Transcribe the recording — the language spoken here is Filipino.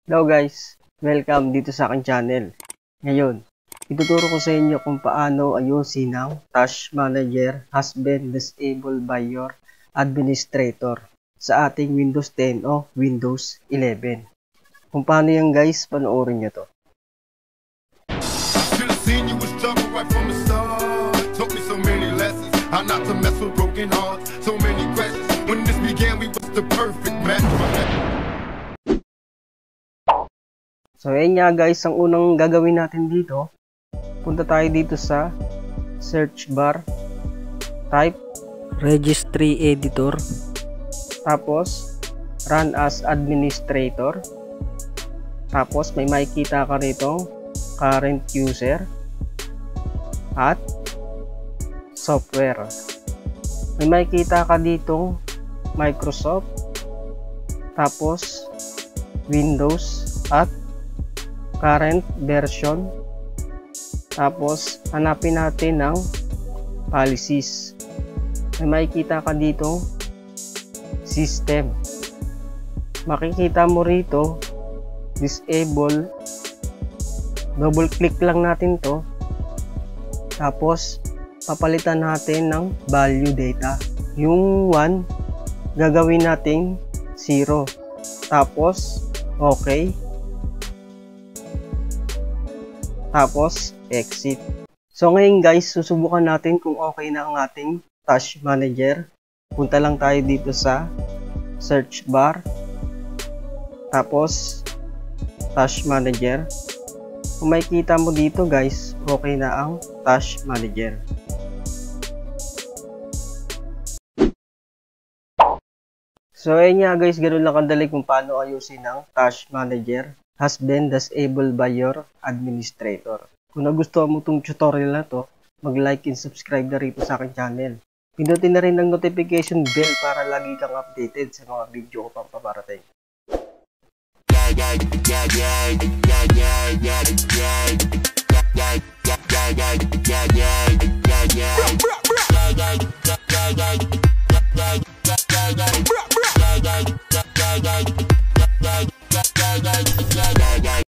Hello guys, welcome dito sa aking channel. Ngayon, ituturo ko sa inyo kung paano ayusin ang Task Manager has been disabled by your administrator sa ating Windows 10 o Windows 11. Kung paano yan guys, panoorin nyo to. So ayan nga guys, ang unang gagawin natin dito, punta tayo dito sa search bar, type registry editor, tapos run as administrator, tapos may makikita ka rito current user at software. May makikita ka dito Microsoft, tapos Windows at current version, tapos hanapin natin ng policies. May makikita ka dito system, makikita mo rito disable, double click lang natin to, tapos papalitan natin ng value data. Yung 1 gagawin nating 0, tapos okay, tapos exit. So ngayon guys, susubukan natin kung okay na ang ating Task Manager. Punta lang tayo dito sa search bar, tapos Task Manager. Kung makikita mo dito guys, okay na ang Task Manager. So ayun nga guys, ganun lang kadali kung paano ayusin ang Task Manager has been disabled by your administrator. Kung nagustuhan mo itong tutorial na to, mag-like and subscribe na rito sa aking channel. Pindutin na rin ang notification bell para lagi kang updated sa mga video ko pang paparating.